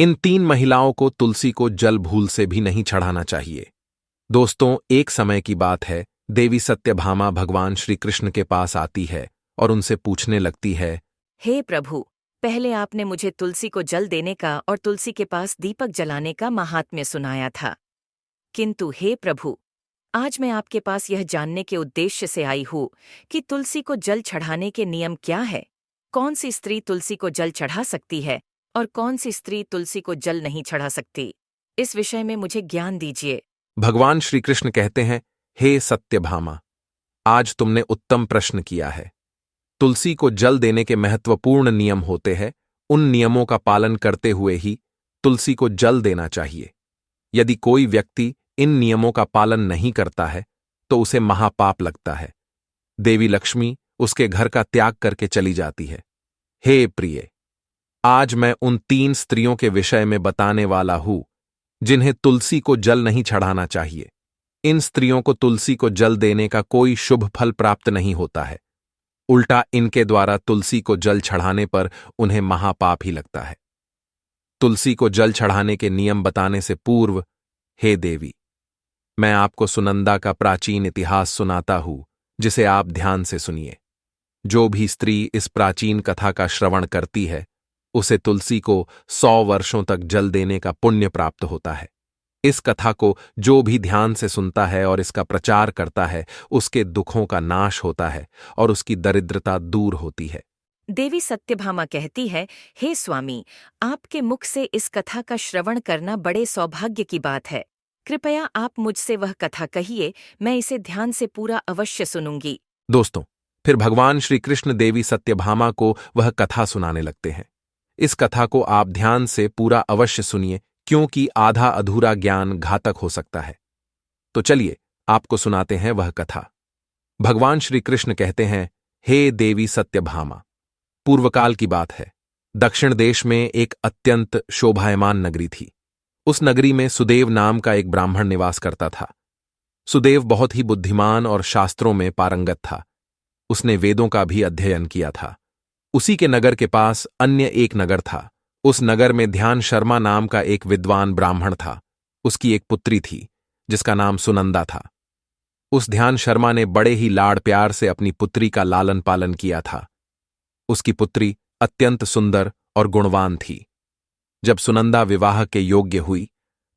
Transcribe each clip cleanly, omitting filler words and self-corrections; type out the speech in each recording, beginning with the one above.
इन 3 महिलाओं को तुलसी को जल भूल से भी नहीं चढ़ाना चाहिए। दोस्तों, एक समय की बात है, देवी सत्यभामा भगवान श्री कृष्ण के पास आती है और उनसे पूछने लगती है, हे प्रभु, पहले आपने मुझे तुलसी को जल देने का और तुलसी के पास दीपक जलाने का महात्म्य सुनाया था, किंतु हे प्रभु, आज मैं आपके पास यह जानने के उद्देश्य से आई हूँ कि तुलसी को जल चढ़ाने के नियम क्या है, कौन सी स्त्री तुलसी को जल चढ़ा सकती है और कौन सी स्त्री तुलसी को जल नहीं चढ़ा सकती। इस विषय में मुझे ज्ञान दीजिए। भगवान श्री कृष्ण कहते हैं, हे सत्यभामा, आज तुमने उत्तम प्रश्न किया है। तुलसी को जल देने के महत्वपूर्ण नियम होते हैं, उन नियमों का पालन करते हुए ही तुलसी को जल देना चाहिए। यदि कोई व्यक्ति इन नियमों का पालन नहीं करता है तो उसे महापाप लगता है। देवी लक्ष्मी उसके घर का त्याग करके चली जाती है। हे प्रिय, आज मैं उन 3 स्त्रियों के विषय में बताने वाला हूं जिन्हें तुलसी को जल नहीं चढ़ाना चाहिए। इन स्त्रियों को तुलसी को जल देने का कोई शुभ फल प्राप्त नहीं होता है, उल्टा इनके द्वारा तुलसी को जल चढ़ाने पर उन्हें महापाप ही लगता है। तुलसी को जल चढ़ाने के नियम बताने से पूर्व, हे देवी, मैं आपको सुनंदा का प्राचीन इतिहास सुनाता हूं, जिसे आप ध्यान से सुनिए। जो भी स्त्री इस प्राचीन कथा का श्रवण करती है, उसे तुलसी को 100 वर्षों तक जल देने का पुण्य प्राप्त होता है। इस कथा को जो भी ध्यान से सुनता है और इसका प्रचार करता है, उसके दुखों का नाश होता है और उसकी दरिद्रता दूर होती है। देवी सत्यभामा कहती है, हे स्वामी, आपके मुख से इस कथा का श्रवण करना बड़े सौभाग्य की बात है। कृपया आप मुझसे वह कथा कहिए, मैं इसे ध्यान से पूरा अवश्य सुनूंगी। दोस्तों, फिर भगवान श्री कृष्ण देवी सत्यभामा को वह कथा सुनाने लगते हैं। इस कथा को आप ध्यान से पूरा अवश्य सुनिए, क्योंकि आधा अधूरा ज्ञान घातक हो सकता है। तो चलिए आपको सुनाते हैं वह कथा। भगवान श्री कृष्ण कहते हैं, हे देवी सत्यभामा, पूर्वकाल की बात है। दक्षिण देश में एक अत्यंत शोभायमान नगरी थी। उस नगरी में सुदेव नाम का एक ब्राह्मण निवास करता था। सुदेव बहुत ही बुद्धिमान और शास्त्रों में पारंगत था। उसने वेदों का भी अध्ययन किया था। उसी के नगर के पास अन्य एक नगर था। उस नगर में ध्यान शर्मा नाम का एक विद्वान ब्राह्मण था। उसकी एक पुत्री थी जिसका नाम सुनंदा था। उस ध्यान शर्मा ने बड़े ही लाड़ प्यार से अपनी पुत्री का लालन पालन किया था। उसकी पुत्री अत्यंत सुंदर और गुणवान थी। जब सुनंदा विवाह के योग्य हुई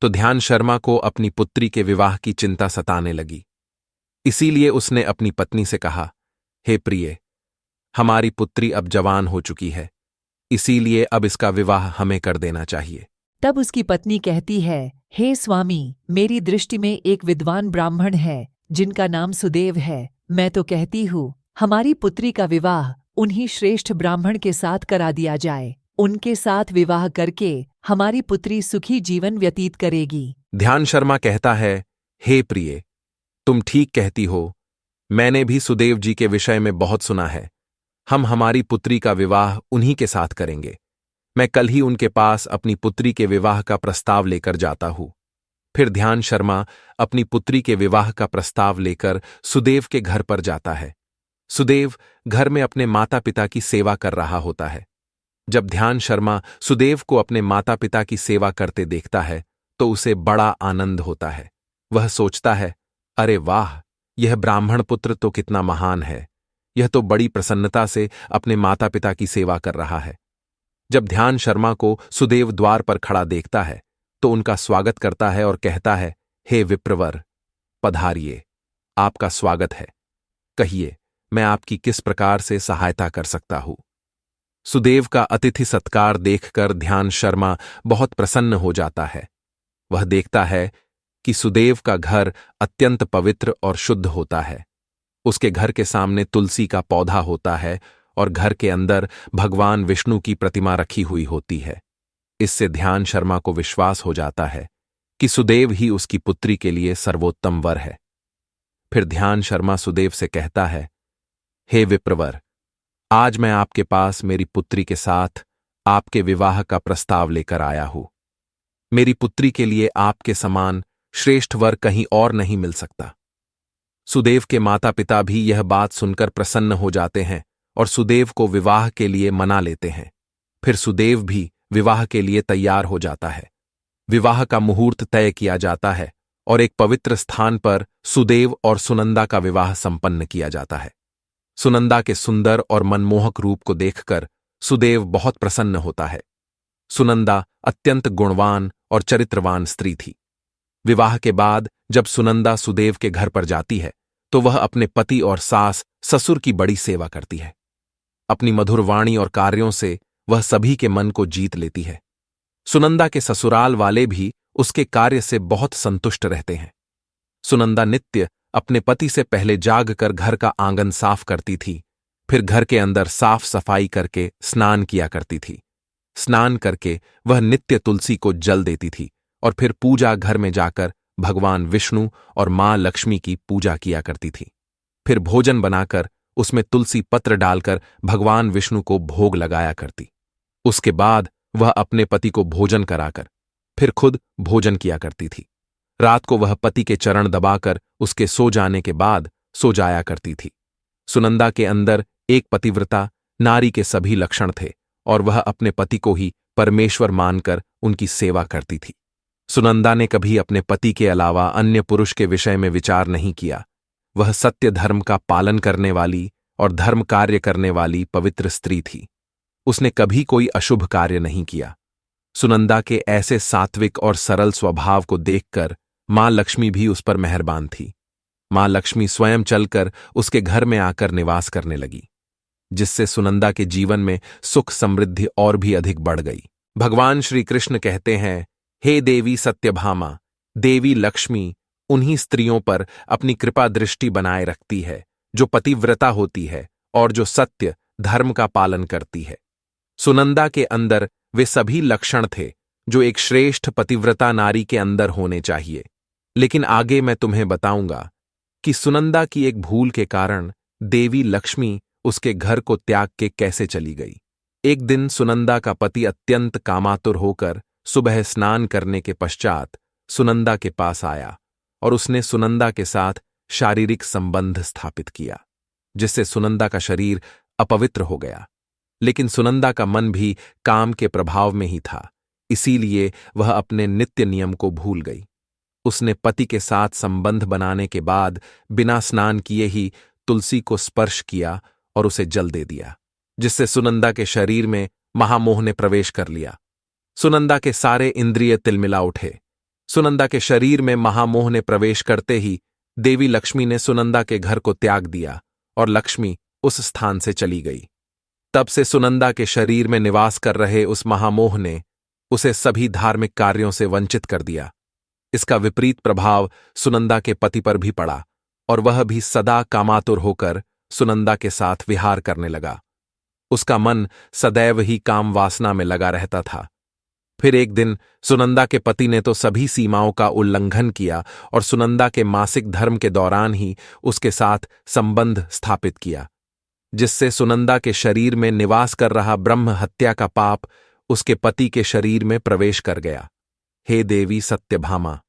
तो ध्यान शर्मा को अपनी पुत्री के विवाह की चिंता सताने लगी। इसीलिए उसने अपनी पत्नी से कहा, हे प्रिय, हमारी पुत्री अब जवान हो चुकी है, इसीलिए अब इसका विवाह हमें कर देना चाहिए। तब उसकी पत्नी कहती है, हे स्वामी, मेरी दृष्टि में एक विद्वान ब्राह्मण है जिनका नाम सुदेव है। मैं तो कहती हूँ, हमारी पुत्री का विवाह उन्हीं श्रेष्ठ ब्राह्मण के साथ करा दिया जाए। उनके साथ विवाह करके हमारी पुत्री सुखी जीवन व्यतीत करेगी। ध्यान शर्मा कहता है, हे प्रिय, तुम ठीक कहती हो। मैंने भी सुदेव जी के विषय में बहुत सुना है। हम हमारी पुत्री का विवाह उन्हीं के साथ करेंगे। मैं कल ही उनके पास अपनी पुत्री के विवाह का प्रस्ताव लेकर जाता हूं। फिर ध्यान शर्मा अपनी पुत्री के विवाह का प्रस्ताव लेकर सुदेव के घर पर जाता है। सुदेव घर में अपने माता पिता की सेवा कर रहा होता है। जब ध्यान शर्मा सुदेव को अपने माता पिता की सेवा करते देखता है तो उसे बड़ा आनंद होता है। वह सोचता है, अरे वाह, यह ब्राह्मण पुत्र तो कितना महान है। यह तो बड़ी प्रसन्नता से अपने माता पिता की सेवा कर रहा है। जब ध्यान शर्मा को सुदेव द्वार पर खड़ा देखता है तो उनका स्वागत करता है और कहता है, हे विप्रवर, पधारिए, आपका स्वागत है। कहिए, मैं आपकी किस प्रकार से सहायता कर सकता हूं। सुदेव का अतिथि सत्कार देखकर ध्यान शर्मा बहुत प्रसन्न हो जाता है। वह देखता है कि सुदेव का घर अत्यंत पवित्र और शुद्ध होता है। उसके घर के सामने तुलसी का पौधा होता है और घर के अंदर भगवान विष्णु की प्रतिमा रखी हुई होती है। इससे ध्यान शर्मा को विश्वास हो जाता है कि सुदेव ही उसकी पुत्री के लिए सर्वोत्तम वर है। फिर ध्यान शर्मा सुदेव से कहता है, हे विप्रवर, आज मैं आपके पास मेरी पुत्री के साथ आपके विवाह का प्रस्ताव लेकर आया हूं। मेरी पुत्री के लिए आपके समान श्रेष्ठ वर कहीं और नहीं मिल सकता। सुदेव के माता पिता भी यह बात सुनकर प्रसन्न हो जाते हैं और सुदेव को विवाह के लिए मना लेते हैं। फिर सुदेव भी विवाह के लिए तैयार हो जाता है। विवाह का मुहूर्त तय किया जाता है और एक पवित्र स्थान पर सुदेव और सुनंदा का विवाह संपन्न किया जाता है। सुनंदा के सुंदर और मनमोहक रूप को देखकर सुदेव बहुत प्रसन्न होता है। सुनंदा अत्यंत गुणवान और चरित्रवान स्त्री थी। विवाह के बाद जब सुनंदा सुदेव के घर पर जाती है तो वह अपने पति और सास ससुर की बड़ी सेवा करती है। अपनी मधुर वाणी और कार्यों से वह सभी के मन को जीत लेती है। सुनंदा के ससुराल वाले भी उसके कार्य से बहुत संतुष्ट रहते हैं। सुनंदा नित्य अपने पति से पहले जागकर घर का आंगन साफ करती थी, फिर घर के अंदर साफ सफाई करके स्नान किया करती थी। स्नान करके वह नित्य तुलसी को जल देती थी और फिर पूजा घर में जाकर भगवान विष्णु और मां लक्ष्मी की पूजा किया करती थी। फिर भोजन बनाकर उसमें तुलसी पत्र डालकर भगवान विष्णु को भोग लगाया करती। उसके बाद वह अपने पति को भोजन कराकर फिर खुद भोजन किया करती थी। रात को वह पति के चरण दबाकर उसके सो जाने के बाद सो जाया करती थी। सुनंदा के अंदर एक पतिव्रता नारी के सभी लक्षण थे और वह अपने पति को ही परमेश्वर मानकर उनकी सेवा करती थी। सुनंदा ने कभी अपने पति के अलावा अन्य पुरुष के विषय में विचार नहीं किया। वह सत्य धर्म का पालन करने वाली और धर्म कार्य करने वाली पवित्र स्त्री थी। उसने कभी कोई अशुभ कार्य नहीं किया। सुनंदा के ऐसे सात्विक और सरल स्वभाव को देखकर मां लक्ष्मी भी उस पर मेहरबान थी। मां लक्ष्मी स्वयं चलकर उसके घर में आकर निवास करने लगी, जिससे सुनंदा के जीवन में सुख समृद्धि और भी अधिक बढ़ गई। भगवान श्री कृष्ण कहते हैं, हे देवी सत्यभामा, देवी लक्ष्मी उन्हीं स्त्रियों पर अपनी कृपा दृष्टि बनाए रखती है जो पतिव्रता होती है और जो सत्य धर्म का पालन करती है। सुनंदा के अंदर वे सभी लक्षण थे जो एक श्रेष्ठ पतिव्रता नारी के अंदर होने चाहिए। लेकिन आगे मैं तुम्हें बताऊंगा कि सुनंदा की एक भूल के कारण देवी लक्ष्मी उसके घर को त्याग के कैसे चली गई। एक दिन सुनंदा का पति अत्यंत कामातुर होकर सुबह स्नान करने के पश्चात सुनंदा के पास आया और उसने सुनंदा के साथ शारीरिक संबंध स्थापित किया, जिससे सुनंदा का शरीर अपवित्र हो गया। लेकिन सुनंदा का मन भी काम के प्रभाव में ही था, इसीलिए वह अपने नित्य नियम को भूल गई। उसने पति के साथ संबंध बनाने के बाद बिना स्नान किए ही तुलसी को स्पर्श किया और उसे जल दे दिया, जिससे सुनंदा के शरीर में महामोह ने प्रवेश कर लिया। सुनंदा के सारे इंद्रिय तिलमिला उठे। सुनंदा के शरीर में महामोह ने प्रवेश करते ही देवी लक्ष्मी ने सुनंदा के घर को त्याग दिया और लक्ष्मी उस स्थान से चली गई। तब से सुनंदा के शरीर में निवास कर रहे उस महामोह ने उसे सभी धार्मिक कार्यों से वंचित कर दिया। इसका विपरीत प्रभाव सुनंदा के पति पर भी पड़ा और वह भी सदा कामातुर होकर सुनंदा के साथ विहार करने लगा। उसका मन सदैव ही काम वासना में लगा रहता था। फिर एक दिन सुनंदा के पति ने तो सभी सीमाओं का उल्लंघन किया और सुनंदा के मासिक धर्म के दौरान ही उसके साथ संबंध स्थापित किया, जिससे सुनंदा के शरीर में निवास कर रहा ब्रह्म हत्या का पाप उसके पति के शरीर में प्रवेश कर गया। हे देवी सत्यभामा,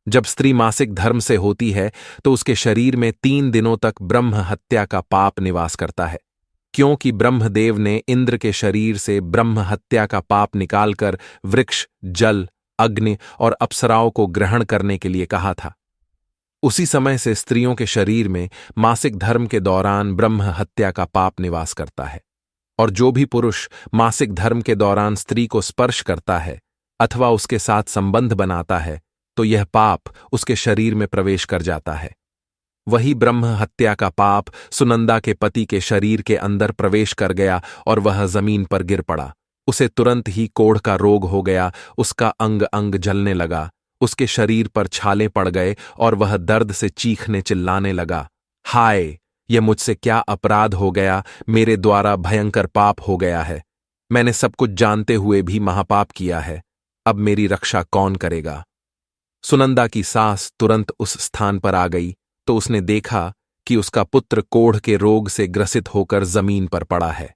जब स्त्री मासिक धर्म से होती है तो उसके शरीर में 3 दिनों तक ब्रह्म हत्या का पाप निवास करता है, क्योंकि ब्रह्मदेव ने इंद्र के शरीर से ब्रह्म हत्या का पाप निकालकर वृक्ष, जल, अग्नि और अप्सराओं को ग्रहण करने के लिए कहा था। उसी समय से स्त्रियों के शरीर में मासिक धर्म के दौरान ब्रह्म हत्या का पाप निवास करता है, और जो भी पुरुष मासिक धर्म के दौरान स्त्री को स्पर्श करता है अथवा उसके साथ संबंध बनाता है तो यह पाप उसके शरीर में प्रवेश कर जाता है। वही ब्रह्म हत्या का पाप सुनंदा के पति के शरीर के अंदर प्रवेश कर गया और वह जमीन पर गिर पड़ा। उसे तुरंत ही कोढ़ का रोग हो गया, उसका अंग अंग जलने लगा, उसके शरीर पर छाले पड़ गए और वह दर्द से चीखने चिल्लाने लगा, हाय, यह मुझसे क्या अपराध हो गया, मेरे द्वारा भयंकर पाप हो गया है। मैंने सब कुछ जानते हुए भी महापाप किया है, अब मेरी रक्षा कौन करेगा। सुनंदा की सास तुरंत उस स्थान पर आ गई तो उसने देखा कि उसका पुत्र कोढ़ के रोग से ग्रसित होकर जमीन पर पड़ा है।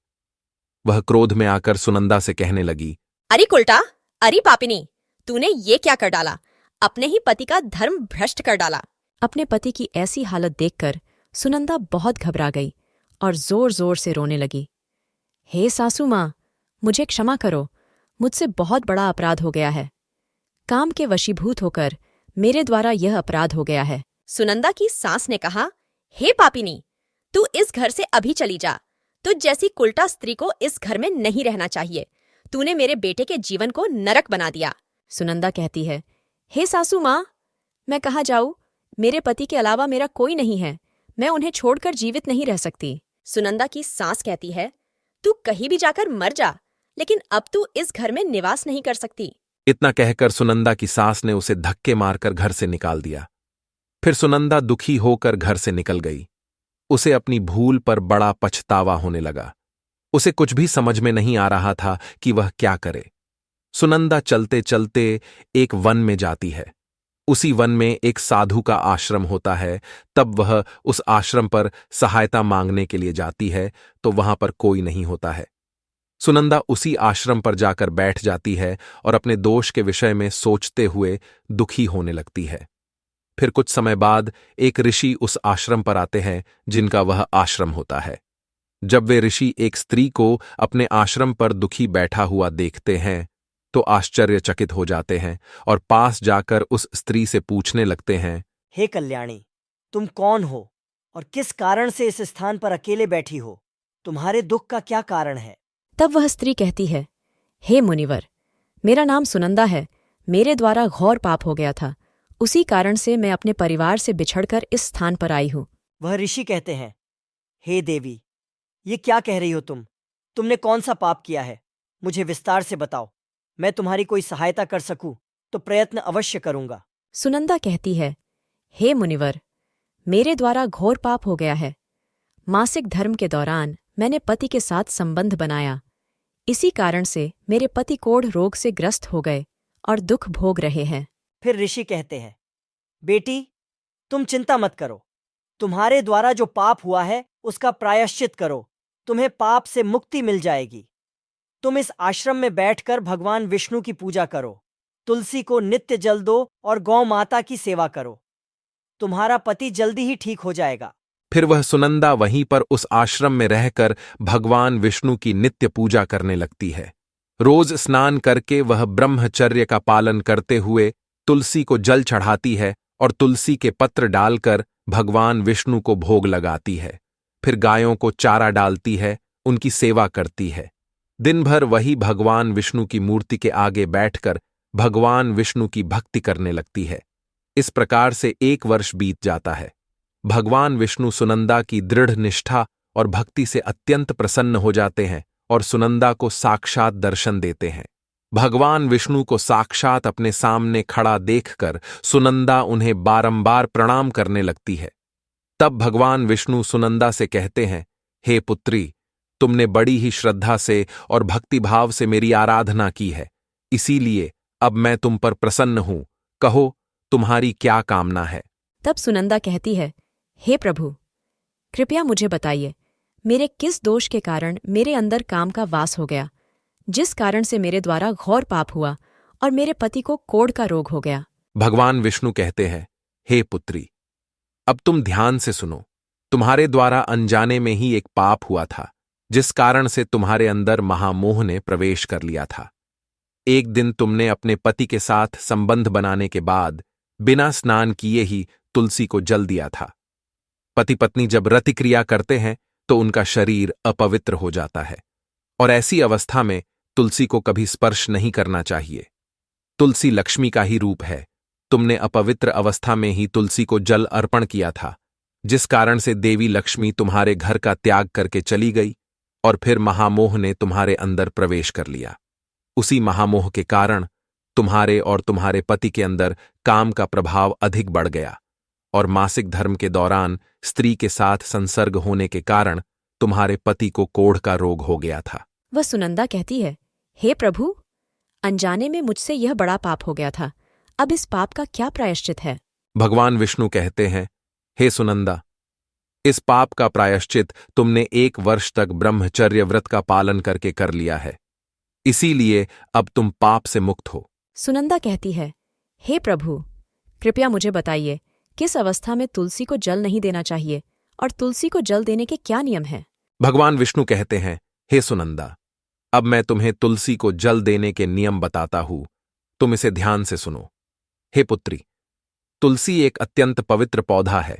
वह क्रोध में आकर सुनंदा से कहने लगी, अरे कुलटा, अरे पापिनी, तूने ये क्या कर डाला, अपने ही पति का धर्म भ्रष्ट कर डाला। अपने पति की ऐसी हालत देखकर सुनंदा बहुत घबरा गई और जोर जोर से रोने लगी। हे सासू माँ, मुझे क्षमा करो, मुझसे बहुत बड़ा अपराध हो गया है। काम के वशीभूत होकर मेरे द्वारा यह अपराध हो गया है। सुनंदा की सास ने कहा, हे पापिनी, तू इस घर से अभी चली जा। तुझ जैसी कुलटा स्त्री को इस घर में नहीं रहना चाहिए। तूने मेरे बेटे के जीवन को नरक बना दिया। सुनंदा कहती है, हे सासू माँ, मैं कहाँ जाऊँ? मेरे पति के अलावा मेरा कोई नहीं है। मैं उन्हें छोड़कर जीवित नहीं रह सकती। सुनंदा की सास कहती है, तू कहीं भी जाकर मर जा, लेकिन अब तू इस घर में निवास नहीं कर सकती। इतना कहकर सुनंदा की सास ने उसे धक्के मारकर घर से निकाल दिया। फिर सुनंदा दुखी होकर घर से निकल गई। उसे अपनी भूल पर बड़ा पछतावा होने लगा। उसे कुछ भी समझ में नहीं आ रहा था कि वह क्या करे। सुनंदा चलते चलते एक वन में जाती है। उसी वन में एक साधु का आश्रम होता है। तब वह उस आश्रम पर सहायता मांगने के लिए जाती है तो वहां पर कोई नहीं होता है। सुनंदा उसी आश्रम पर जाकर बैठ जाती है और अपने दोष के विषय में सोचते हुए दुखी होने लगती है। फिर कुछ समय बाद एक ऋषि उस आश्रम पर आते हैं जिनका वह आश्रम होता है। जब वे ऋषि एक स्त्री को अपने आश्रम पर दुखी बैठा हुआ देखते हैं तो आश्चर्यचकित हो जाते हैं और पास जाकर उस स्त्री से पूछने लगते हैं, हे कल्याणी, तुम कौन हो और किस कारण से इस स्थान पर अकेले बैठी हो? तुम्हारे दुख का क्या कारण है? तब वह स्त्री कहती है, हे मुनिवर, मेरा नाम सुनंदा है। मेरे द्वारा घोर पाप हो गया था। उसी कारण से मैं अपने परिवार से बिछड़कर इस स्थान पर आई हूँ। वह ऋषि कहते हैं, हे देवी, ये क्या कह रही हो तुम? तुमने कौन सा पाप किया है? मुझे विस्तार से बताओ। मैं तुम्हारी कोई सहायता कर सकूं तो प्रयत्न अवश्य करूंगा। सुनंदा कहती है, हे मुनिवर, मेरे द्वारा घोर पाप हो गया है। मासिक धर्म के दौरान मैंने पति के साथ संबंध बनाया। इसी कारण से मेरे पति कोढ़ रोग से ग्रस्त हो गए और दुख भोग रहे हैं। फिर ऋषि कहते हैं, बेटी, तुम चिंता मत करो। तुम्हारे द्वारा जो पाप हुआ है उसका प्रायश्चित करो। तुम्हें पाप से मुक्ति मिल जाएगी। तुम इस आश्रम में बैठकर भगवान विष्णु की पूजा करो, तुलसी को नित्य जल दो और गौ माता की सेवा करो। तुम्हारा पति जल्दी ही ठीक हो जाएगा। फिर वह सुनंदा वहीं पर उस आश्रम में रहकर भगवान विष्णु की नित्य पूजा करने लगती है। रोज स्नान करके वह ब्रह्मचर्य का पालन करते हुए तुलसी को जल चढ़ाती है और तुलसी के पत्र डालकर भगवान विष्णु को भोग लगाती है। फिर गायों को चारा डालती है, उनकी सेवा करती है। दिन भर वही भगवान विष्णु की मूर्ति के आगे बैठकर भगवान विष्णु की भक्ति करने लगती है। इस प्रकार से 1 वर्ष बीत जाता है। भगवान विष्णु सुनंदा की दृढ़ निष्ठा और भक्ति से अत्यंत प्रसन्न हो जाते हैं और सुनंदा को साक्षात दर्शन देते हैं। भगवान विष्णु को साक्षात अपने सामने खड़ा देखकर सुनंदा उन्हें बारंबार प्रणाम करने लगती है। तब भगवान विष्णु सुनंदा से कहते हैं, हे पुत्री, तुमने बड़ी ही श्रद्धा से और भक्तिभाव से मेरी आराधना की है, इसीलिए अब मैं तुम पर प्रसन्न हूं। कहो, तुम्हारी क्या कामना है? तब सुनंदा कहती है, हे प्रभु, कृपया मुझे बताइए, मेरे किस दोष के कारण मेरे अंदर काम का वास हो गया, जिस कारण से मेरे द्वारा घोर पाप हुआ और मेरे पति को कोढ़ का रोग हो गया? भगवान विष्णु कहते हैं, हे पुत्री, अब तुम ध्यान से सुनो। तुम्हारे द्वारा अनजाने में ही एक पाप हुआ था, जिस कारण से तुम्हारे अंदर महामोह ने प्रवेश कर लिया था। एक दिन तुमने अपने पति के साथ संबंध बनाने के बाद बिना स्नान किए ही तुलसी को जल दिया था। पति पत्नी जब रतिक्रिया करते हैं तो उनका शरीर अपवित्र हो जाता है और ऐसी अवस्था में तुलसी को कभी स्पर्श नहीं करना चाहिए। तुलसी लक्ष्मी का ही रूप है। तुमने अपवित्र अवस्था में ही तुलसी को जल अर्पण किया था, जिस कारण से देवी लक्ष्मी तुम्हारे घर का त्याग करके चली गई और फिर महामोह ने तुम्हारे अंदर प्रवेश कर लिया। उसी महामोह के कारण तुम्हारे और तुम्हारे पति के अंदर काम का प्रभाव अधिक बढ़ गया और मासिक धर्म के दौरान स्त्री के साथ संसर्ग होने के कारण तुम्हारे पति को कोढ़ का रोग हो गया था। वह सुनंदा कहती है, हे प्रभु, अनजाने में मुझसे यह बड़ा पाप हो गया था। अब इस पाप का क्या प्रायश्चित है? भगवान विष्णु कहते हैं, हे सुनंदा, इस पाप का प्रायश्चित तुमने 1 वर्ष तक ब्रह्मचर्य व्रत का पालन करके कर लिया है, इसीलिए अब तुम पाप से मुक्त हो। सुनंदा कहती है, हे प्रभु, कृपया मुझे बताइए, किस अवस्था में तुलसी को जल नहीं देना चाहिए और तुलसी को जल देने के क्या नियम हैं? भगवान विष्णु कहते हैं, हे सुनंदा, अब मैं तुम्हें तुलसी को जल देने के नियम बताता हूं, तुम इसे ध्यान से सुनो। हे पुत्री, तुलसी एक अत्यंत पवित्र पौधा है।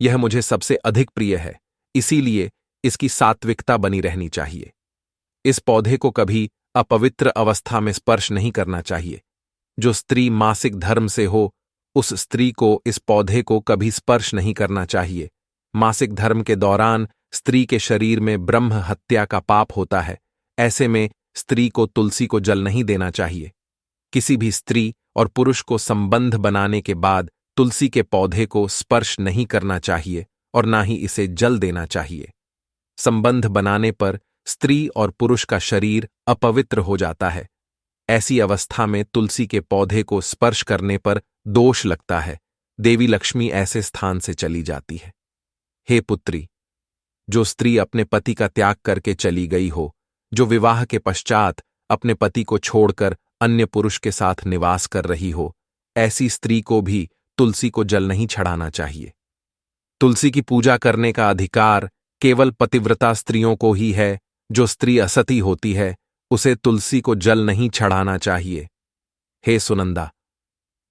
यह मुझे सबसे अधिक प्रिय है, इसीलिए इसकी सात्विकता बनी रहनी चाहिए। इस पौधे को कभी अपवित्र अवस्था में स्पर्श नहीं करना चाहिए। जो स्त्री मासिक धर्म से हो, उस स्त्री को इस पौधे को कभी स्पर्श नहीं करना चाहिए। मासिक धर्म के दौरान स्त्री के शरीर में ब्रह्म हत्या का पाप होता है। ऐसे में स्त्री को तुलसी को जल नहीं देना चाहिए। किसी भी स्त्री और पुरुष को संबंध बनाने के बाद तुलसी के पौधे को स्पर्श नहीं करना चाहिए और ना ही इसे जल देना चाहिए। संबंध बनाने पर स्त्री और पुरुष का शरीर अपवित्र हो जाता है। ऐसी अवस्था में तुलसी के पौधे को स्पर्श करने पर दोष लगता है। देवी लक्ष्मी ऐसे स्थान से चली जाती है। हे पुत्री, जो स्त्री अपने पति का त्याग करके चली गई हो, जो विवाह के पश्चात अपने पति को छोड़कर अन्य पुरुष के साथ निवास कर रही हो, ऐसी स्त्री को भी तुलसी को जल नहीं चढ़ाना चाहिए। तुलसी की पूजा करने का अधिकार केवल पतिव्रता स्त्रियों को ही है। जो स्त्री असती होती है, उसे तुलसी को जल नहीं चढ़ाना चाहिए। हे सुनंदा,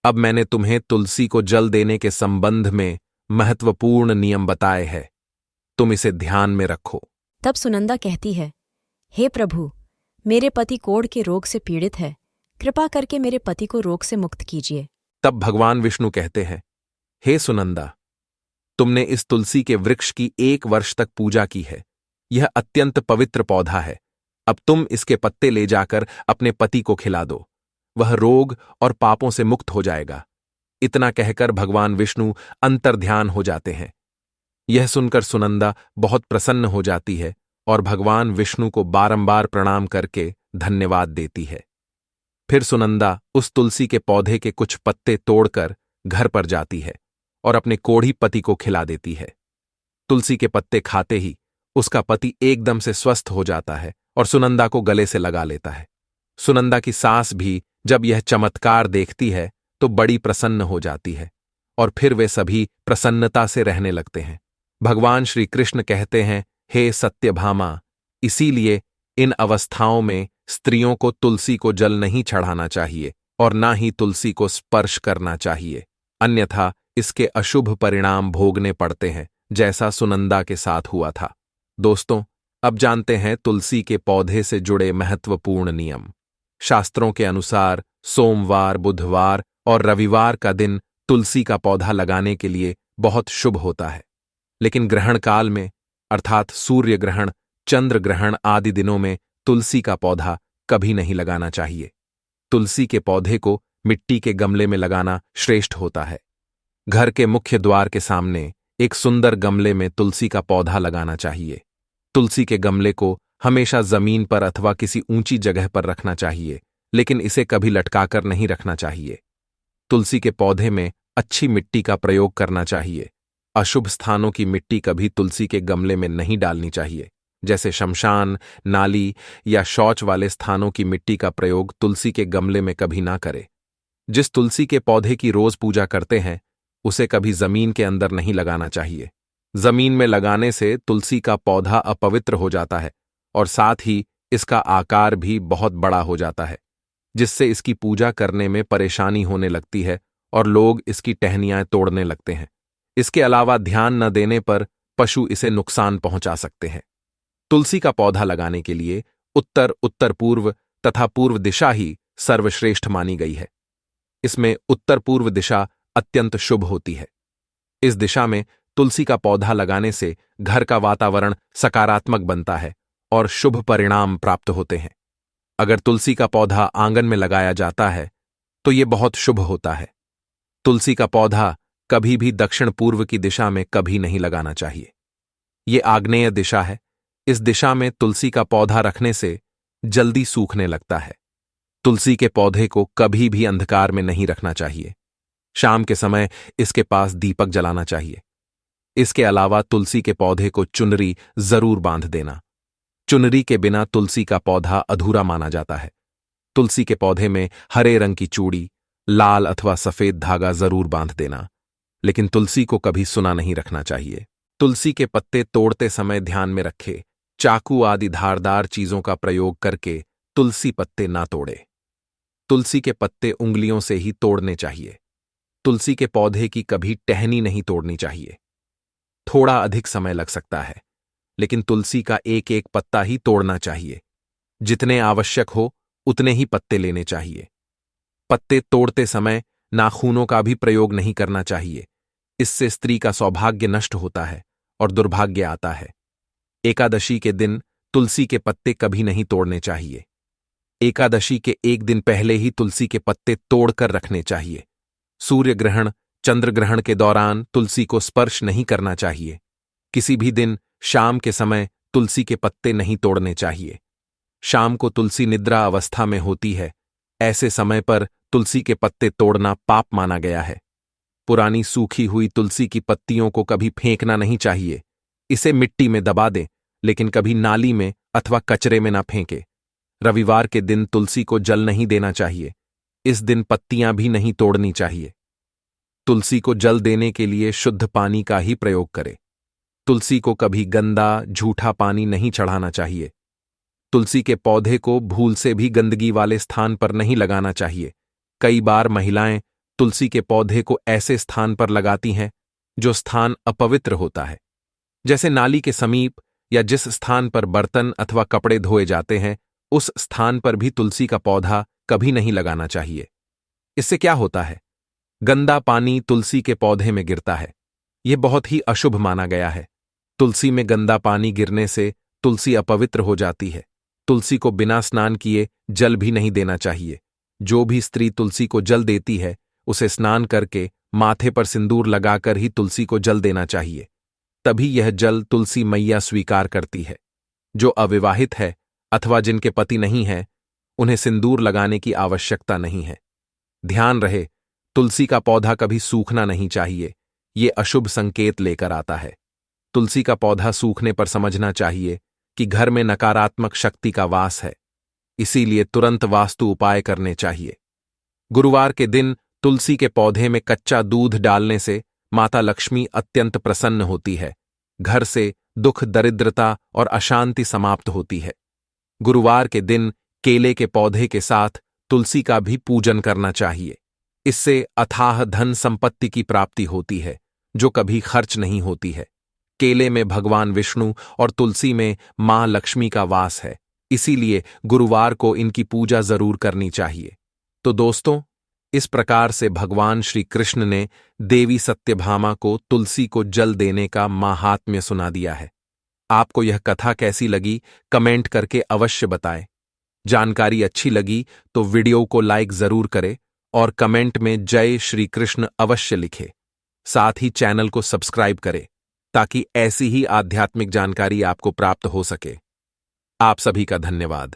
अब मैंने तुम्हें तुलसी को जल देने के संबंध में महत्वपूर्ण नियम बताए हैं। तुम इसे ध्यान में रखो। तब सुनंदा कहती है, हे प्रभु, मेरे पति कोढ़ के रोग से पीड़ित है, कृपा करके मेरे पति को रोग से मुक्त कीजिए। तब भगवान विष्णु कहते हैं, हे सुनंदा, तुमने इस तुलसी के वृक्ष की 1 वर्ष तक पूजा की है। यह अत्यंत पवित्र पौधा है। अब तुम इसके पत्ते ले जाकर अपने पति को खिला दो। वह रोग और पापों से मुक्त हो जाएगा। इतना कहकर भगवान विष्णु अंतर्ध्यान हो जाते हैं। यह सुनकर सुनंदा बहुत प्रसन्न हो जाती है और भगवान विष्णु को बारंबार प्रणाम करके धन्यवाद देती है। फिर सुनंदा उस तुलसी के पौधे के कुछ पत्ते तोड़कर घर पर जाती है और अपने कोढ़ी पति को खिला देती है। तुलसी के पत्ते खाते ही उसका पति एकदम से स्वस्थ हो जाता है और सुनंदा को गले से लगा लेता है। सुनंदा की सास भी जब यह चमत्कार देखती है तो बड़ी प्रसन्न हो जाती है और फिर वे सभी प्रसन्नता से रहने लगते हैं। भगवान श्री कृष्ण कहते हैं, हे सत्यभामा, इसीलिए इन अवस्थाओं में स्त्रियों को तुलसी को जल नहीं चढ़ाना चाहिए और ना ही तुलसी को स्पर्श करना चाहिए, अन्यथा इसके अशुभ परिणाम भोगने पड़ते हैं, जैसा सुनंदा के साथ हुआ था। दोस्तों, अब जानते हैं तुलसी के पौधे से जुड़े महत्वपूर्ण नियम। शास्त्रों के अनुसार सोमवार, बुधवार और रविवार का दिन तुलसी का पौधा लगाने के लिए बहुत शुभ होता है। लेकिन ग्रहण काल में, अर्थात सूर्य ग्रहण, चंद्र ग्रहण आदि दिनों में तुलसी का पौधा कभी नहीं लगाना चाहिए। तुलसी के पौधे को मिट्टी के गमले में लगाना श्रेष्ठ होता है। घर के मुख्य द्वार के सामने एक सुंदर गमले में तुलसी का पौधा लगाना चाहिए। तुलसी के गमले को हमेशा जमीन पर अथवा किसी ऊंची जगह पर रखना चाहिए, लेकिन इसे कभी लटकाकर नहीं रखना चाहिए। तुलसी के पौधे में अच्छी मिट्टी का प्रयोग करना चाहिए। अशुभ स्थानों की मिट्टी कभी तुलसी के गमले में नहीं डालनी चाहिए, जैसे शमशान, नाली या शौच वाले स्थानों की मिट्टी का प्रयोग तुलसी के गमले में कभी ना करें। जिस तुलसी के पौधे की रोज पूजा करते हैं, उसे कभी जमीन के अंदर नहीं लगाना चाहिए। जमीन में लगाने से तुलसी का पौधा अपवित्र हो जाता है और साथ ही इसका आकार भी बहुत बड़ा हो जाता है, जिससे इसकी पूजा करने में परेशानी होने लगती है और लोग इसकी टहनियां तोड़ने लगते हैं। इसके अलावा ध्यान न देने पर पशु इसे नुकसान पहुंचा सकते हैं। तुलसी का पौधा लगाने के लिए उत्तर, उत्तर पूर्व तथा पूर्व दिशा ही सर्वश्रेष्ठ मानी गई है। इसमें उत्तर पूर्व दिशा अत्यंत शुभ होती है। इस दिशा में तुलसी का पौधा लगाने से घर का वातावरण सकारात्मक बनता है और शुभ परिणाम प्राप्त होते हैं। अगर तुलसी का पौधा आंगन में लगाया जाता है तो यह बहुत शुभ होता है। तुलसी का पौधा कभी भी दक्षिण पूर्व की दिशा में कभी नहीं लगाना चाहिए। ये आग्नेय दिशा है। इस दिशा में तुलसी का पौधा रखने से जल्दी सूखने लगता है। तुलसी के पौधे को कभी भी अंधकार में नहीं रखना चाहिए। शाम के समय इसके पास दीपक जलाना चाहिए। इसके अलावा तुलसी के पौधे को चुनरी जरूर बांध देना। चुनरी के बिना तुलसी का पौधा अधूरा माना जाता है। तुलसी के पौधे में हरे रंग की चूड़ी, लाल अथवा सफेद धागा जरूर बांध देना, लेकिन तुलसी को कभी सुना नहीं रखना चाहिए। तुलसी के पत्ते तोड़ते समय ध्यान में रखें, चाकू आदि धारदार चीजों का प्रयोग करके तुलसी पत्ते ना तोड़े। तुलसी के पत्ते उंगलियों से ही तोड़ने चाहिए। तुलसी के पौधे की कभी टहनी नहीं तोड़नी चाहिए। थोड़ा अधिक समय लग सकता है, लेकिन तुलसी का एक एक पत्ता ही तोड़ना चाहिए। जितने आवश्यक हो उतने ही पत्ते लेने चाहिए। पत्ते तोड़ते समय नाखूनों का भी प्रयोग नहीं करना चाहिए। इससे स्त्री का सौभाग्य नष्ट होता है और दुर्भाग्य आता है। एकादशी के दिन तुलसी के पत्ते कभी नहीं तोड़ने चाहिए। एकादशी के एक दिन पहले ही तुलसी के पत्ते तोड़कर रखने चाहिए। सूर्य ग्रहण, चंद्र ग्रहण के दौरान तुलसी को स्पर्श नहीं करना चाहिए। किसी भी दिन शाम के समय तुलसी के पत्ते नहीं तोड़ने चाहिए। शाम को तुलसी निद्रा अवस्था में होती है। ऐसे समय पर तुलसी के पत्ते तोड़ना पाप माना गया है। पुरानी सूखी हुई तुलसी की पत्तियों को कभी फेंकना नहीं चाहिए। इसे मिट्टी में दबा दें, लेकिन कभी नाली में अथवा कचरे में ना फेंके। रविवार के दिन तुलसी को जल नहीं देना चाहिए। इस दिन पत्तियां भी नहीं तोड़नी चाहिए। तुलसी को जल देने के लिए शुद्ध पानी का ही प्रयोग करें। तुलसी को कभी गंदा, झूठा पानी नहीं चढ़ाना चाहिए। तुलसी के पौधे को भूल से भी गंदगी वाले स्थान पर नहीं लगाना चाहिए। कई बार महिलाएं तुलसी के पौधे को ऐसे स्थान पर लगाती हैं जो स्थान अपवित्र होता है, जैसे नाली के समीप या जिस स्थान पर बर्तन अथवा कपड़े धोए जाते हैं, उस स्थान पर भी तुलसी का पौधा कभी नहीं लगाना चाहिए। इससे क्या होता है? गंदा पानी तुलसी के पौधे में गिरता है। यह बहुत ही अशुभ माना गया है। तुलसी में गंदा पानी गिरने से तुलसी अपवित्र हो जाती है। तुलसी को बिना स्नान किए जल भी नहीं देना चाहिए। जो भी स्त्री तुलसी को जल देती है, उसे स्नान करके माथे पर सिंदूर लगाकर ही तुलसी को जल देना चाहिए। तभी यह जल तुलसी मैया स्वीकार करती है। जो अविवाहित है अथवा जिनके पति नहीं है, उन्हें सिंदूर लगाने की आवश्यकता नहीं है। ध्यान रहे, तुलसी का पौधा कभी सूखना नहीं चाहिए। ये अशुभ संकेत लेकर आता है। तुलसी का पौधा सूखने पर समझना चाहिए कि घर में नकारात्मक शक्ति का वास है। इसीलिए तुरंत वास्तु उपाय करने चाहिए। गुरुवार के दिन तुलसी के पौधे में कच्चा दूध डालने से माता लक्ष्मी अत्यंत प्रसन्न होती है। घर से दुख, दरिद्रता और अशांति समाप्त होती है। गुरुवार के दिन केले के पौधे के साथ तुलसी का भी पूजन करना चाहिए। इससे अथाह धन संपत्ति की प्राप्ति होती है, जो कभी खर्च नहीं होती है। केले में भगवान विष्णु और तुलसी में मां लक्ष्मी का वास है। इसीलिए गुरुवार को इनकी पूजा जरूर करनी चाहिए। तो दोस्तों, इस प्रकार से भगवान श्री कृष्ण ने देवी सत्यभामा को तुलसी को जल देने का माहात्म्य सुना दिया है। आपको यह कथा कैसी लगी, कमेंट करके अवश्य बताएं। जानकारी अच्छी लगी तो वीडियो को लाइक जरूर करें और कमेंट में जय श्री कृष्ण अवश्य लिखें। साथ ही चैनल को सब्सक्राइब करें ताकि ऐसी ही आध्यात्मिक जानकारी आपको प्राप्त हो सके। आप सभी का धन्यवाद।